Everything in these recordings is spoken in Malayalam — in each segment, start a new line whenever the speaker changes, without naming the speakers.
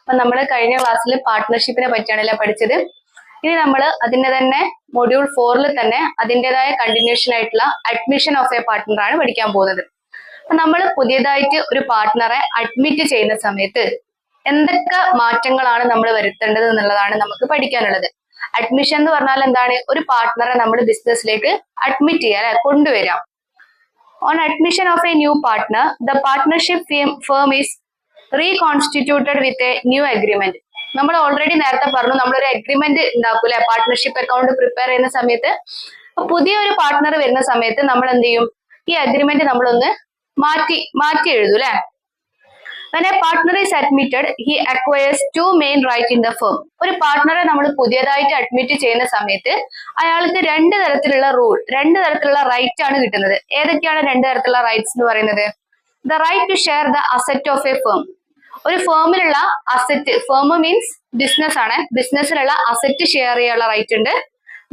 അപ്പൊ നമ്മൾ കഴിഞ്ഞ ക്ലാസ്സിൽ പാർട്ട്ണർഷിപ്പിനെ പറ്റിയാണല്ലോ പഠിച്ചത്. ഇനി നമ്മൾ അതിന്റെ തന്നെ മൊഡ്യൂൾ 4 തന്നെ അതിൻ്റെതായ കണ്ടിന്യൂഷൻ ആയിട്ടുള്ള അഡ്മിഷൻ ഓഫ് എ പാർട്ട്ണർ ആണ് പഠിക്കാൻ പോകുന്നത്. അപ്പൊ നമ്മൾ പുതിയതായിട്ട് ഒരു പാർട്ട്ണറെ അഡ്മിറ്റ് ചെയ്യുന്ന സമയത്ത് എന്തൊക്കെ മാറ്റങ്ങളാണ് നമ്മൾ വരുത്തേണ്ടത് എന്നുള്ളതാണ് നമുക്ക് പഠിക്കാനുള്ളത്. അഡ്മിഷൻ എന്ന് പറഞ്ഞാൽ എന്താണ്? ഒരു പാർട്ട്ണറെ നമ്മൾ ബിസിനസ്സിലേക്ക് അഡ്മിറ്റ് ചെയ്യാൻ കൊണ്ടുവരാം. On admission of A new partner the partnership firm is reconstituted with a new agreement. നമ്മൾ ഓൾറെഡി നേരത്തെ പറഞ്ഞു, നമ്മളൊരു അഗ്രിമെന്റ് ഉണ്ടാക്കൂലെ പാർട്ട്ണർഷിപ്പ് അക്കൗണ്ട് പ്രിപ്പയർ ചെയ്യുന്ന സമയത്ത്. പുതിയൊരു പാർട്ട്ണർ വരുന്ന സമയത്ത് നമ്മൾ എന്ത് ചെയ്യും? ഈ അഗ്രിമെന്റ് നമ്മളൊന്ന് മാറ്റി എഴുതും അല്ലെ. When a partner is admitted, he acquires two main rights in the firm. ഒരു പാർട്ട്ണറെ നമ്മൾ പുതിയതായിട്ട് അഡ്മിറ്റ് ചെയ്യുന്ന സമയത്ത് അയാൾക്ക് രണ്ട് തരത്തിലുള്ള റൈറ്റ് ആണ് കിട്ടുന്നത്. ഏതൊക്കെയാണ് രണ്ട് തരത്തിലുള്ള റൈറ്റ്സ് എന്ന് പറയുന്നത്? The right to share the asset of a firm. ഒരു ഫേമിലുള്ള അസറ്റ്, ഫേം മീൻസ് ബിസിനസ് ആണ്, ബിസിനസ്സിലുള്ള അസറ്റ് ഷെയർ ചെയ്യാനുള്ള റൈറ്റ് ഉണ്ട്.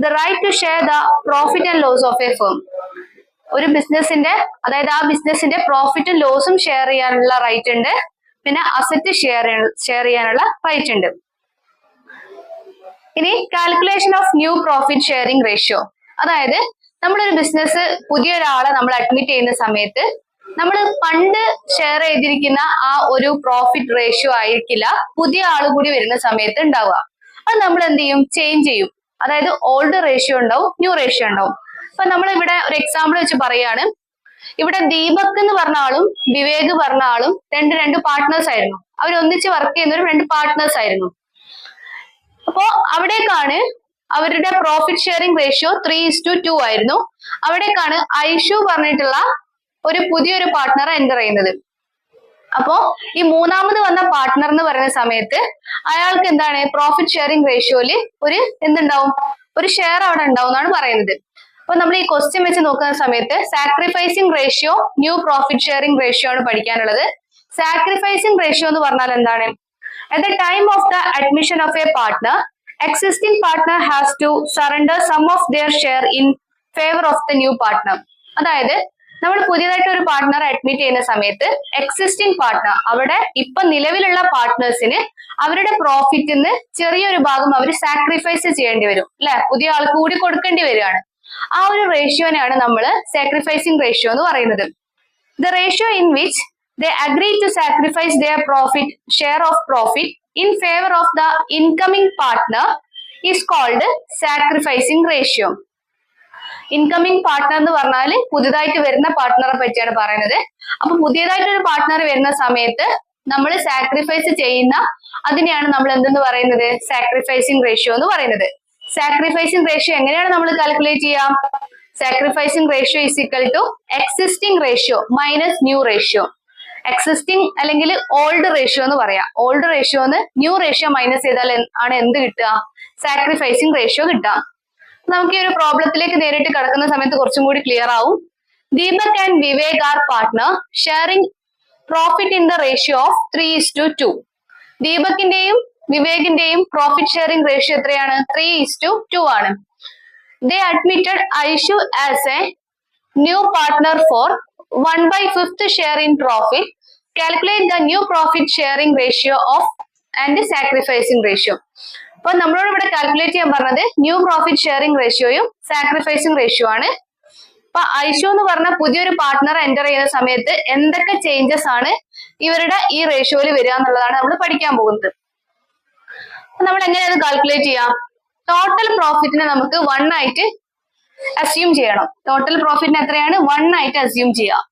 The right to share the profit and loss of a firm. ഒരു ബിസിനസിന്റെ, അതായത് ആ ബിസിനസിന്റെ പ്രോഫിറ്റും ലോസും ഷെയർ ചെയ്യാനുള്ള റൈറ്റ് ഉണ്ട്. പിന്നെ അസറ്റ് ഷെയർ ചെയ്യാനുള്ള റൈറ്റ് ഉണ്ട്. ഇനി calculation of new profit sharing ratio. അതായത് നമ്മളൊരു ബിസിനസ് പുതിയൊരാളെ നമ്മൾ അഡ്മിറ്റ് ചെയ്യുന്ന സമയത്ത് നമ്മൾ പണ്ട് ഷെയർ ചെയ്തിരിക്കുന്ന ആ ഒരു പ്രോഫിറ്റ് റേഷ്യോ ആയിരിക്കില്ല പുതിയ ആൾ കൂടി വരുന്ന സമയത്ത് ഉണ്ടാവുക. അത് നമ്മൾ എന്ത് ചെയ്യും? ചേഞ്ച് ചെയ്യും. അതായത് ഓൾഡ് റേഷ്യോ ഉണ്ടാവും, ന്യൂ റേഷ്യോ ഉണ്ടാവും. അപ്പൊ നമ്മൾ ഇവിടെ ഒരു എക്സാമ്പിൾ വെച്ച് പറയാണ്. ഇവിടെ ദീപക് എന്ന് പറഞ്ഞ ആളും വിവേക് പറഞ്ഞ ആളും രണ്ട് പാർട്ട്നേഴ്സ് ആയിരുന്നു. അവർ ഒന്നിച്ച് വർക്ക് ചെയ്യുന്ന രണ്ട് പാർട്ട്നേഴ്സ് ആയിരുന്നു. അപ്പോ അവിടേക്കാണ് അവരുടെ പ്രോഫിറ്റ് ഷെയറിംഗ് റേഷ്യോ 3:2 ആയിരുന്നു. അവിടേക്കാണ് ഐഷു പറഞ്ഞിട്ടുള്ള ഒരു പുതിയൊരു പാർട്ട്ണറെ എൻ്റർ ചെയ്യുന്നത്. അപ്പോ ഈ മൂന്നാമത് വന്ന പാർട്ട്ണർ എന്ന് പറയുന്ന സമയത്ത് അയാൾക്ക് എന്താണ്? പ്രോഫിറ്റ് ഷെയറിംഗ് റേഷ്യോയില് എന്തുണ്ടാവും? ഒരു ഷെയർ അവിടെ ഉണ്ടാവും എന്നാണ് പറയുന്നത്. അപ്പൊ നമ്മൾ ഈ ക്വസ്റ്റ്യൻ വെച്ച് നോക്കുന്ന സമയത്ത് sacrificing ratio, new profit sharing ratio ആണ് പഠിക്കാനുള്ളത്. സാക്രിഫൈസിംഗ് റേഷ്യോ എന്ന് പറഞ്ഞാൽ എന്താണ്? At the time of the admission of a partner, existing partner has to surrender some of their share in favor of the new partner. അതായത് നമ്മൾ പുതിയതായിട്ട് ഒരു പാർട്ട്ണറെ അഡ്മിറ്റ് ചെയ്യുന്ന സമയത്ത് എക്സിസ്റ്റിംഗ് പാർട്ട്ണർ, അവിടെ ഇപ്പൊ നിലവിലുള്ള പാർട്ട്നേഴ്സിന് അവരുടെ പ്രോഫിറ്റിൽ നിന്ന് ചെറിയൊരു ഭാഗം അവർ സാക്രിഫൈസ് ചെയ്യേണ്ടി വരും അല്ലെ, പുതിയ ആൾക്ക് കൂടി കൊടുക്കേണ്ടി വരികയാണ്. ആ ഒരു റേഷ്യോനെയാണ് നമ്മൾ സാക്രിഫൈസിംഗ് റേഷ്യോ എന്ന് പറയുന്നത്. The ratio in which they agree to sacrifice their share of profit in favor of the incoming partner is called sacrificing ratio. Incoming partner എന്ന് പറഞ്ഞാൽ പുതിയതായിട്ട് വരുന്ന പാർട്ട്ണറെ പറ്റിയാണ് പറയുന്നത്. അപ്പൊ പുതിയതായിട്ട് ഒരു പാർട്ട്ണർ വരുന്ന സമയത്ത് നമ്മൾ സാക്രിഫൈസ് ചെയ്യുന്ന അതിനെയാണ് നമ്മൾ എന്തെന്ന് പറയുന്നത്? സാക്രിഫൈസിംഗ് റേഷ്യോ എന്ന് പറയുന്നത്. സാക്രിഫൈസിംഗ് റേഷ്യോ എങ്ങനെയാണ് നമ്മൾ കാൽക്കുലേറ്റ് ചെയ്യാം? Sacrificing ratio is equal to existing ratio minus new ratio. Existing അല്ലെങ്കിൽ ഓൾഡ് റേഷ്യോ എന്ന് പറയാം. Old ratio new ratio minus ചെയ്താൽ ആണ് എന്ത് കിട്ടുക? സാക്രിഫൈസിംഗ് റേഷ്യോ കിട്ടുക. നമുക്ക് ഈ ഒരു പ്രോബ്ലത്തിലേക്ക് നേരിട്ട് കടക്കുന്ന സമയത്ത് കുറച്ചും കൂടി ക്ലിയർ ആവും. Deepak and Vivek are partner sharing profit in the ratio of 3:2. ദീപകിന്റെയും വിവേകിന്റെയും പ്രോഫിറ്റ് ഷെയറിംഗ് റേഷ്യോ എത്രയാണ്? 3:2 ആണ്. They admitted Aishu as a new partner for 1/5 share in profit. Calculate the new profit sharing ratio of and sacrificing ratio. അപ്പൊ നമ്മളോട് ഇവിടെ കാൽക്കുലേറ്റ് ചെയ്യാൻ പറഞ്ഞത് ന്യൂ പ്രോഫിറ്റ് ഷെയറിംഗ് റേഷ്യോയും സാക്രിഫൈസിംഗ് റേഷ്യോ ആണ്. അപ്പൊ ഐഷു എന്ന് പറഞ്ഞ പുതിയൊരു പാർട്ട്ണർ എൻ്റർ ചെയ്യുന്ന സമയത്ത് എന്തൊക്കെ ചേഞ്ചസ് ആണ് ഇവരുടെ ഈ റേഷ്യോയിൽ വരിക എന്നുള്ളതാണ് നമ്മൾ പഠിക്കാൻ പോകുന്നത്. നമ്മൾ എങ്ങനെയാണ് കാൽക്കുലേറ്റ് ചെയ്യാം? ടോട്ടൽ പ്രോഫിറ്റിനെ നമുക്ക് 1 ആയിട്ട് അസ്യൂം ചെയ്യണം. ടോട്ടൽ പ്രോഫിറ്റിന് എത്രയാണ്? 1 ആയിട്ട് അസ്യൂം ചെയ്യാം.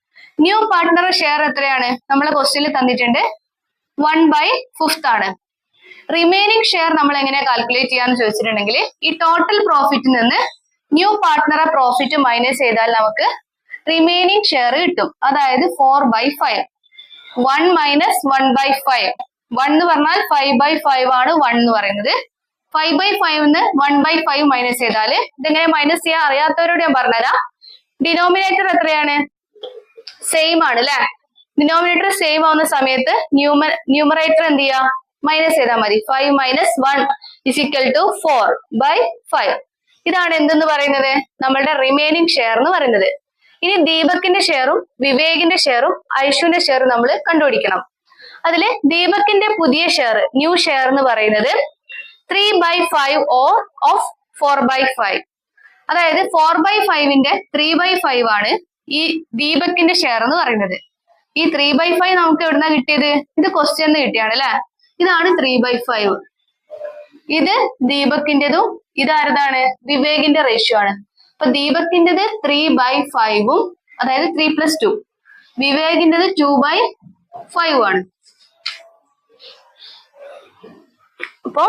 ന്യൂ പാർട്ട്ണർ ഷെയർ എത്രയാണ്? നമ്മളെ ക്വസ്റ്റ്യനിൽ തന്നിട്ടുണ്ട് 1/5 ആണ്. റിമൈനിങ് ഷെയർ നമ്മൾ എങ്ങനെ കാൽക്കുലേറ്റ് ചെയ്യാന്ന് ചോദിച്ചിട്ടുണ്ടെങ്കിൽ ഈ ടോട്ടൽ പ്രോഫിറ്റിൽ നിന്ന് ന്യൂ പാർട്ട്ണറെ പ്രോഫിറ്റ് മൈനസ് ചെയ്താൽ നമുക്ക് റിമൈനിങ് ഷെയർ കിട്ടും. അതായത് 4/5. 1 മൈനസ് 1/5. 1 എന്ന് പറഞ്ഞാൽ 5/5 ആണ് 1 എന്ന് പറയുന്നത്. 5/5 1/5 മൈനസ് ചെയ്താൽ ഇതെങ്ങനെ മൈനസ് ചെയ്യാൻ അറിയാത്തവരോട് ഞാൻ പറഞ്ഞുതരാം. ഡിനോമിനേറ്റർ എത്രയാണ്? സെയിം ആണ് അല്ലെ. ഡിനോമിനേറ്റർ സെയിം ആവുന്ന സമയത്ത് ന്യൂമറേറ്റർ എന്ത് ചെയ്യാം? മൈനസ് ചെയ്താൽ മതി. 5 മൈനസ് 1 ഇസ് ഈക്വൽ ടു 4/5. ഇതാണ് എന്തെന്ന് പറയുന്നത്? നമ്മളുടെ റിമൈനിങ് ഷെയർ എന്ന് പറയുന്നത്. ഇനി ദീപകിന്റെ ഷെയറും വിവേകിന്റെ ഷെയറും ഐഷുവിന്റെ ഷെയറും നമ്മൾ കണ്ടുപിടിക്കണം. അതില് ദീപകിന്റെ പുതിയ ഷെയർ, ന്യൂ ഷെയർ എന്ന് പറയുന്നത് 3/5 ഓർ ഓഫ് 4/5. അതായത് 4/5ന്റെ 3/5 ആണ് ഈ ദീപകിന്റെ ഷെയർ എന്ന് പറയുന്നത്. ഈ 3/5 നമുക്ക് എവിടുന്നാ കിട്ടിയത്? ഇത് ക്വസ്റ്റ്യൻ കിട്ടിയാണ് അല്ലെ. ഇതാണ് 3/5. ഇത് ദീപകിന്റെതും ഇതാരതാണ്? വിവേകിന്റെ റേഷ്യോ ആണ്. അപ്പൊ ദീപകിന്റെത് 3/5ഉം അതായത് 3+2, വിവേകിന്റെത് 2/5 ആണ്. അപ്പോ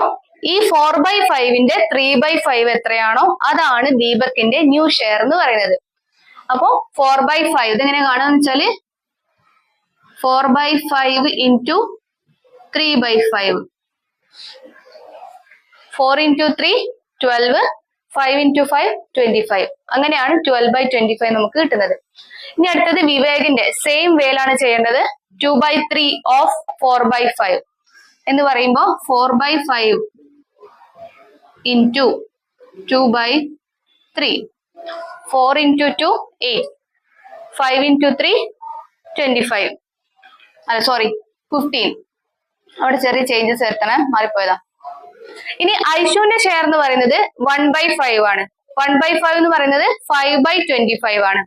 ഈ 4/5ന്റെ 3/5 എത്രയാണോ അതാണ് ദീപകിന്റെ ന്യൂ ഷെയർ എന്ന് പറയുന്നത്. അപ്പോ 4/5 ഇതെങ്ങനെ കാണാന്ന് വെച്ചാല് 4/5 into 3/5. 4 into 3 12, 5 into 5 25. അങ്ങനെയാണ് 12/25 നമുക്ക് കിട്ടുന്നത്. ഇനി അടുത്തത് വിവേകിന്റെ സെയിം വേയിലാണ് ചെയ്യേണ്ടത്. 2/3 ഓഫ് 4/5 എന്ന് പറയുമ്പോൾ 4/5 into 2/3. 4 into 2 8, 5 into 3 25. അല്ല സോറി 15. അവിടെ ചെറിയ ചേഞ്ചസ് വരുത്തണേ, മാറിപ്പോയതാ. ഇനി ഐഷുവിന്റെ ഷെയർ എന്ന് പറയുന്നത് 1/5 ആണ്. 1/5 എന്ന് പറയുന്നത് 5/25 ആണ്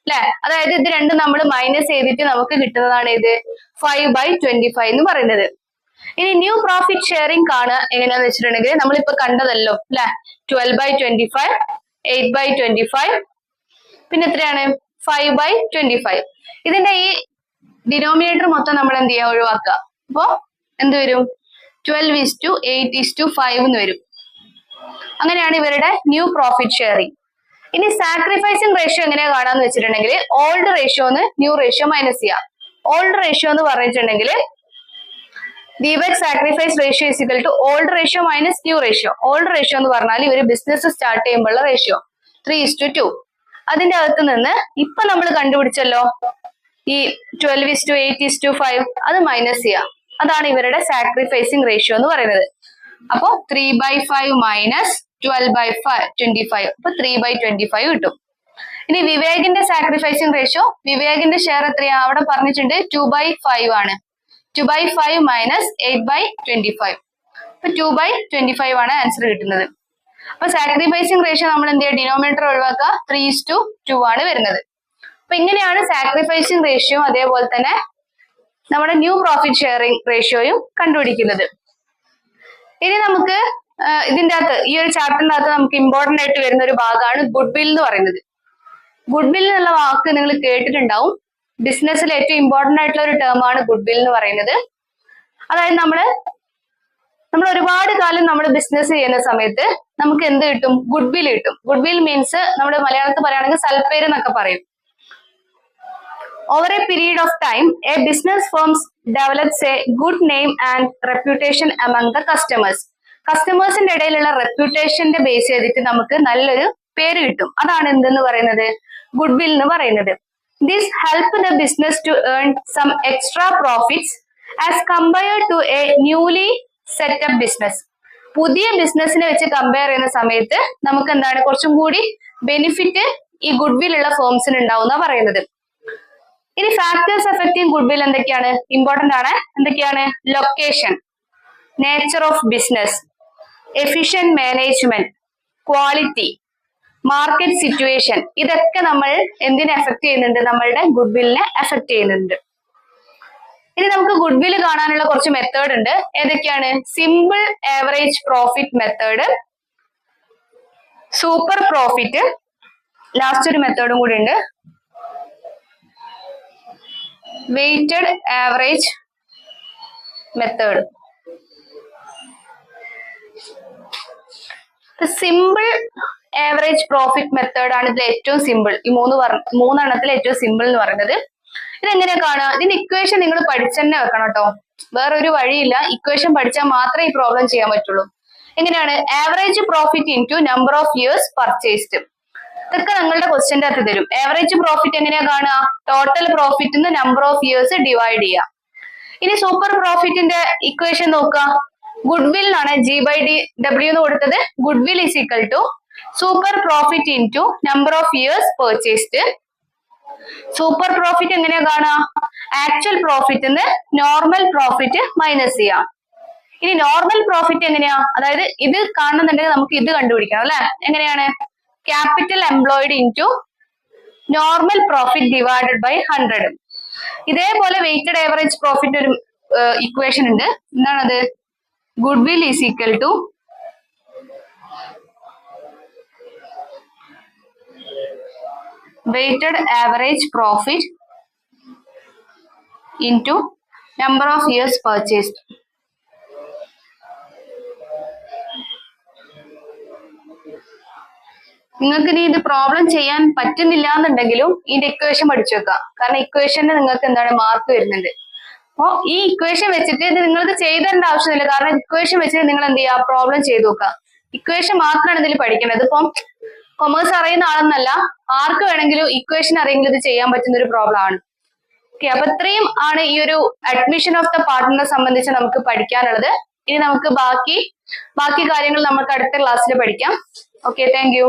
അല്ലെ. അതായത് ഇത് രണ്ടും നമ്മൾ മൈനസ് ചെയ്തിട്ട് നമുക്ക് കിട്ടുന്നതാണ് ഇത് 5/25 എന്ന് പറയുന്നത്. ഇനി ന്യൂ പ്രോഫിറ്റ് ഷെയറിംഗ് കാണുക എങ്ങനെയാന്ന് വെച്ചിട്ടുണ്ടെങ്കിൽ നമ്മളിപ്പോ കണ്ടതല്ലോ അല്ലെ. 12/25, 8/25, പിന്നെ എത്രയാണ് 5/25. ഇതിന്റെ ഈ ഡിനോമിനേറ്റർ മൊത്തം നമ്മൾ എന്ത് ചെയ്യുക? ഒഴിവാക്കുക. അപ്പോ എന്ത് വരും? 12:8:5 എന്ന് വരും. അങ്ങനെയാണ് ഇവരുടെ ന്യൂ പ്രോഫിറ്റ് ഷെയറിംഗ്. ഇനി സാക്രിഫൈസിങ് റേഷ്യോ എങ്ങനെയാ കാണാന്ന് വെച്ചിട്ടുണ്ടെങ്കിൽ ഓൾഡ് റേഷ്യോന്ന് ന്യൂ റേഷ്യോ മൈനസ് ചെയ്യാം. ഓൾഡ് റേഷ്യോ എന്ന് പറഞ്ഞിട്ടുണ്ടെങ്കിൽ Deepak sacrifice ratio is equal to old ratio minus new ratio. Old ratio എന്ന് പറഞ്ഞാൽ ഇവര് ബിസിനസ് സ്റ്റാർട്ട് ചെയ്യുമ്പോഴുള്ള റേഷ്യോ 3:2. അതിന്റെ അകത്ത് നിന്ന് ഇപ്പൊ നമ്മൾ കണ്ടുപിടിച്ചല്ലോ ഈ 12:8:5, അത് മൈനസ് ചെയ്യാം. അതാണ് ഇവരുടെ സാക്രിഫൈസിങ് റേഷ്യോ എന്ന് പറയുന്നത്. അപ്പോ 3/5 മൈനസ് 12/25, അപ്പൊ 3/25 കിട്ടും. ഇനി വിവേകിന്റെ സാക്രിഫൈസിങ് റേഷ്യോ, വിവേകിന്റെ ഷെയർ എത്രയാ? അവിടെ പറഞ്ഞിട്ടുണ്ട് 2/5 ആണ്. 2/5 മൈനസ് 8/25, അപ്പൊ 2/25 ആണ് ആൻസർ കിട്ടുന്നത്. അപ്പൊ സാക്രിഫൈസിങ് റേഷ്യോ നമ്മൾ എന്ത് ചെയ്യുക? ഡിനോമിനേറ്റർ ഒഴിവാക്കുക. 3:2 ആണ് വരുന്നത്. അപ്പൊ ഇങ്ങനെയാണ് സാക്രിഫൈസിങ് റേഷ്യോ അതേപോലെ തന്നെ നമ്മുടെ ന്യൂ പ്രോഫിറ്റ് ഷെയറിംഗ് റേഷ്യോയും കണ്ടുപിടിക്കുന്നത്. ഇനി നമുക്ക് ഇതിന്റെ അകത്ത് ഈ ഒരു ചാപ്റ്ററിന്റെ അകത്ത് നമുക്ക് ഇമ്പോർട്ടന്റ് ആയിട്ട് വരുന്ന ഒരു ഭാഗമാണ് ഗുഡ് വിൽ എന്ന് പറയുന്നത്. ഗുഡ് വിൽ എന്നുള്ള വാക്ക് നിങ്ങൾ കേട്ടിട്ടുണ്ടാവും. ബിസിനസ്സിൽ ഏറ്റവും ഇമ്പോർട്ടന്റ് ആയിട്ടുള്ള ഒരു ടേം ആണ് ഗുഡ് വിൽ എന്ന് പറയുന്നത്. അതായത് നമ്മൾ ഒരുപാട് കാലം നമ്മൾ ബിസിനസ് ചെയ്യുന്ന സമയത്ത് നമുക്ക് എന്ത് കിട്ടും? ഗുഡ് വിൽ കിട്ടും. ഗുഡ് വിൽ മീൻസ് നമ്മുടെ മലയാളത്തിൽ പറയുകയാണെങ്കിൽ സൽപ്പേര് എന്നൊക്കെ പറയും. Over a period of time, a business firm develops a good name and reputation among the customers. കസ്റ്റമേഴ്സിന്റെ ഇടയിലുള്ള റെപ്യൂട്ടേഷന്റെ ബേസ് ചെയ്തിട്ട് നമുക്ക് നല്ലൊരു പേര് കിട്ടും. അതാണ് എന്തെന്ന് പറയുന്നത്? ഗുഡ് വിൽ എന്ന് പറയുന്നത്. This help the business to earn some extra profits as compared to a newly setup business. പുതിയ ബിസിനസിനെ വെച്ച് കമ്പയർ ചെയ്യുന്ന സമയത്ത് നമുക്ക് എന്താണ് കുറച്ചും കൂടി ബെനിഫിറ്റ് ഈ ഗുഡ് വിൽ ഉള്ള ഫേംസിന് ഉണ്ടാവുന്ന പറയുന്നത്. ഇനി ഫാക്ടേഴ്സ് എഫക്റ്റിംഗ് ഗുഡ് വിൽ എന്തൊക്കെയാണ്? ഇമ്പോർട്ടന്റ് ആണ്. എന്തൊക്കെയാണ്? Location, nature of business, efficient management, quality, market situation, ഇതൊക്കെ നമ്മൾ എന്തിനെ എഫക്ട് ചെയ്യുന്നുണ്ട്? നമ്മളുടെ ഗുഡ് വില്ലിനെ എഫക്ട് ചെയ്യുന്നുണ്ട്. ഇനി നമുക്ക് ഗുഡ് വിൽ കാണാനുള്ള കുറച്ച് മെത്തേഡ് ഉണ്ട്. ഏതൊക്കെയാണ്? Simple average profit method, super profit, last ഒരു മെത്തേഡും കൂടി ഉണ്ട്, weighted average method. Simple average profit method ആണ് ഇതിൽ ഏറ്റവും സിമ്പിൾ. ഈ മൂന്നെണ്ണത്തിൽ ഏറ്റവും സിമ്പിൾ എന്ന് പറയുന്നത്. ഇതെങ്ങനെയാ കാണുക? ഇതിന്റെ ഇക്വേഷൻ നിങ്ങൾ പഠിച്ചെന്നെ വെക്കണം കേട്ടോ. വേറൊരു വഴിയില്ല. ഇക്വേഷൻ പഠിച്ചാൽ മാത്രമേ ഈ പ്രോബ്ലം ചെയ്യാൻ പറ്റുള്ളൂ. എങ്ങനെയാണ്? Average profit into number of years purchased. ഇതൊക്കെ നിങ്ങളുടെ ക്വസ്റ്റ്യന്റെ അകത്ത് തരും. ആവറേജ് പ്രോഫിറ്റ് എങ്ങനെയാ കാണുക? Total profit number of years divide ചെയ്യുക. ഇനി സൂപ്പർ പ്രോഫിറ്റിന്റെ ഇക്വേഷൻ നോക്കുക. ഗുഡ് വിൽ ആണ് G/W എന്ന് കൊടുത്തത്. Goodwill is equal to super profit into number of years purchased super profit എങ്ങനെയാ കാണുക? Actual profit normal profit minus ചെയ്യാം. ഇനി നോർമൽ പ്രോഫിറ്റ് എങ്ങനെയാ? അതായത് ഇത് കാണുന്നുണ്ടെങ്കിൽ നമുക്ക് ഇത് കണ്ടുപിടിക്കണം അല്ലെ? എങ്ങനെയാണ്? Capital employed into normal profit divided by 100. ഇതേപോലെ വെയ്റ്റഡ് ആവറേജ് പ്രോഫിറ്റ് ഒരു ഇക്വേഷൻ ഉണ്ട്. എന്താണത്? Goodwill is equal to weighted average profit into number of years purchased. നിങ്ങൾക്ക് ഇനി ഇത് പ്രോബ്ലം ചെയ്യാൻ പറ്റുന്നില്ല എന്നുണ്ടെങ്കിലും ഇതിന്റെ ഇക്വേഷൻ പഠിച്ചു വെക്കാം. കാരണം ഇക്വേഷന് നിങ്ങൾക്ക് എന്താണ് മാർക്ക് വരുന്നുണ്ട്. അപ്പോൾ ഈ ഇക്വേഷൻ വെച്ചിട്ട് ഇത് നിങ്ങൾക്ക് ചെയ്തേണ്ട ആവശ്യമില്ല. കാരണം ഇക്വേഷൻ വെച്ചിട്ട് നിങ്ങൾ എന്ത് ചെയ്യുക? പ്രോബ്ലം ചെയ്ത് നോക്കുക. ഇക്വേഷൻ മാത്രമാണ് ഇതിൽ പഠിക്കേണ്ടത്. ഇപ്പം കൊമേഴ്സ് അറിയുന്ന ആളെന്നല്ല, ആർക്ക് വേണമെങ്കിലും ഇക്വേഷൻ അറിയെങ്കിൽ ഇത് ചെയ്യാൻ പറ്റുന്ന ഒരു പ്രോബ്ലം ആണ്. ഓക്കെ, അപ്പൊ ഇത്രയും ആണ് ഈ ഒരു അഡ്മിഷൻ ഓഫ് ദ പാർട്ട്ണറെ സംബന്ധിച്ച് നമുക്ക് പഠിക്കാനുള്ളത്. ഇനി നമുക്ക് ബാക്കി കാര്യങ്ങൾ നമുക്ക് അടുത്ത ക്ലാസ്സിൽ പഠിക്കാം. Okay, thank you.